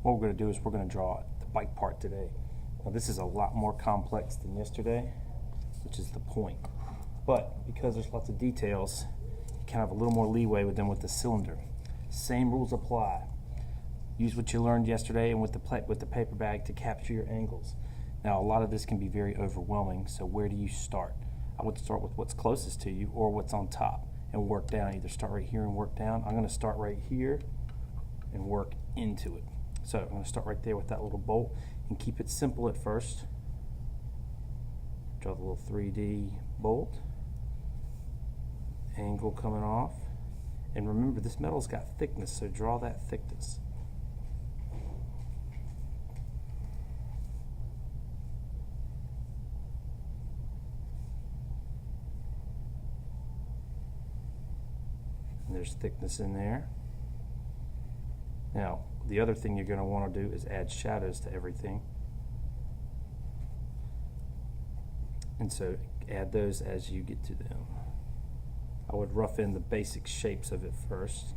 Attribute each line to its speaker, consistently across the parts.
Speaker 1: what we're going to do is we're going to draw the bike part today. Now this is a lot more complex than yesterday, which is the point. But because there's lots of details, you can have a little more leeway with them with the cylinder. Same rules apply. Use what you learned yesterday and with the paper bag to capture your angles. Now a lot of this can be very overwhelming, so where do you start? I would start with what's closest to you or what's on top and work down. Either start right here and work down. I'm going to start right here and work into it. So I'm going to start right there with that little bolt and keep it simple at first. Draw the little 3D bolt, angle coming off, and remember this metal's got thickness, so draw that thickness. And there's thickness in there. Now the other thing you're going to want to do is add shadows to everything. And so add those as you get to them. I would rough in the basic shapes of it first.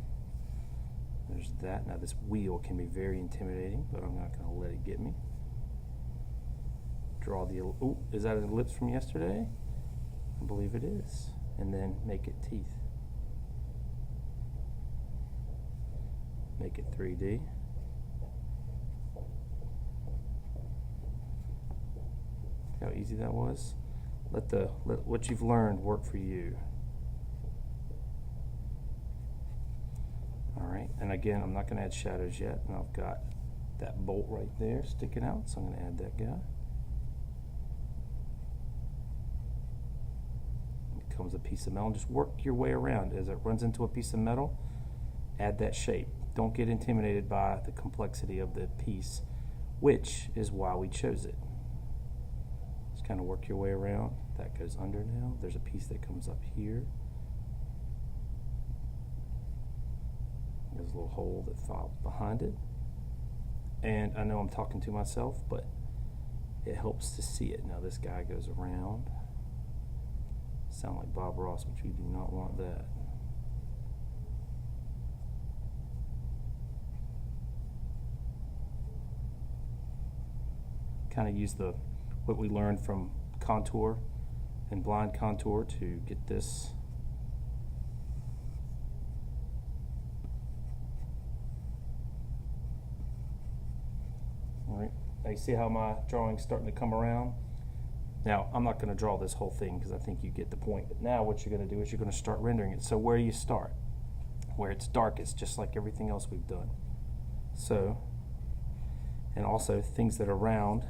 Speaker 1: There's that. Now this wheel can be very intimidating, but I'm not going to let it get me. Draw the, oh, is that an ellipse from yesterday? I believe it is. And then make it teeth. Make it 3D. How easy that was? Let what you've learned work for you. Alright, and again, I'm not going to add shadows yet, and I've got that bolt right there sticking out, so I'm going to add that guy. It comes a piece of metal, and just work your way around. As it runs into a piece of metal, add that shape. Don't get intimidated by the complexity of the piece, which is why we chose it. Just kind of work your way around. That goes under now. There's a piece that comes up here. There's a little hole that falls behind it. And I know I'm talking to myself, but it helps to see it. Now this guy goes around. Sound like Bob Ross, which we do not want that. Kind of use what we learned from contour and blind contour to get this. All right, now you see how my drawing's starting to come around? Now I'm not going to draw this whole thing because I think you get the point, but now what you're going to do is you're going to start rendering it. So where do you start? Where it's darkest, just like everything else we've done. So, and also things that are round,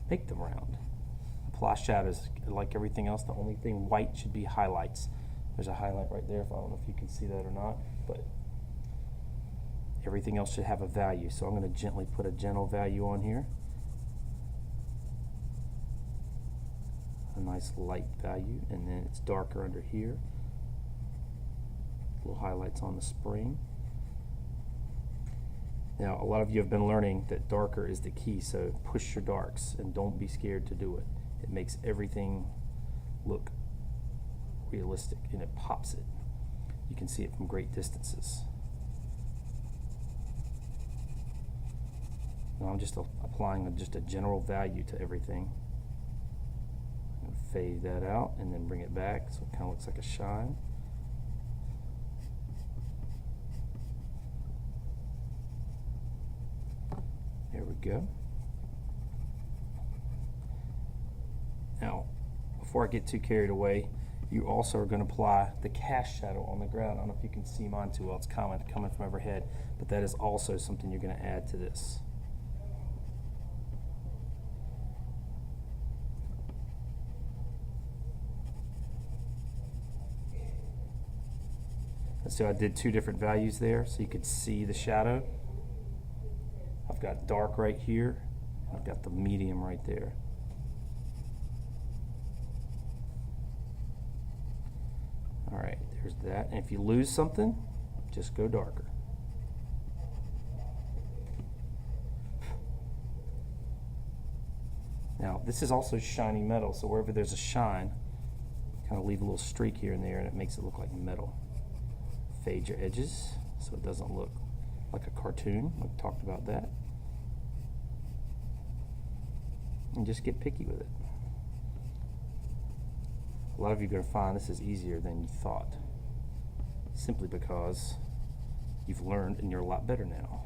Speaker 1: make them round. Apply shadows like everything else. The only thing white should be highlights. There's a highlight right there. I don't know if you can see that or not, but everything else should have a value. So I'm going to gently put a gentle value on here. A nice light value, and then it's darker under here. Little highlights on the spring. Now, a lot of you have been learning that darker is the key, so push your darks and don't be scared to do it. It makes everything look realistic and it pops it. You can see it from great distances. Now I'm just applying just a general value to everything. I'm going to fade that out and then bring it back so it kind of looks like a shine. There we go. Now, before I get too carried away, you also are going to apply the cast shadow on the ground. I don't know if you can see mine too well. It's coming from overhead, but that is also something you're going to add to this. So I did two different values there so you could see the shadow. I've got dark right here. I've got the medium right there. All right, there's that. And if you lose something, just go darker. Now, this is also shiny metal, so wherever there's a shine, kind of leave a little streak here and there, and it makes it look like metal. Fade your edges so it doesn't look like a cartoon. We've talked about that. And just get picky with it. A lot of you are going to find this is easier than you thought, simply because you've learned and you're a lot better now.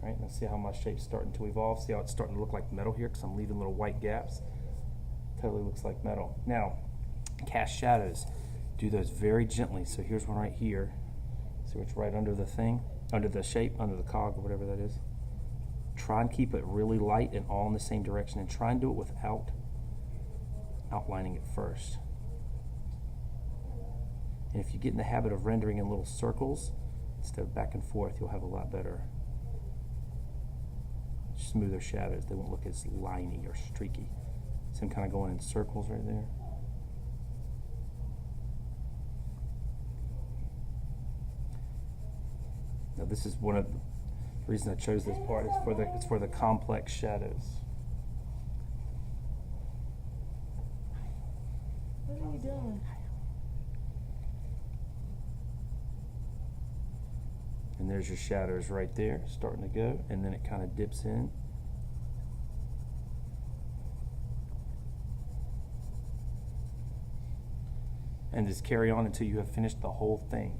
Speaker 1: All right, now see how my shape's starting to evolve? See how it's starting to look like metal here because I'm leaving little white gaps? Totally looks like metal. Now, cast shadows. Do those very gently. So here's one right here. See it's right under the thing, under the shape, under the cog or whatever that is. Try and keep it really light and all in the same direction, and try and do it without outlining it first. And if you get in the habit of rendering in little circles instead of back and forth, you'll have a lot better, smoother shadows. They won't look as liney or streaky. So I'm kind of going in circles right there. Now this is one of the reasons I chose this part. It's for the complex shadows.
Speaker 2: What are you doing?
Speaker 1: And there's your shadows right there, starting to go, and then it kind of dips in. And just carry on until you have finished the whole thing.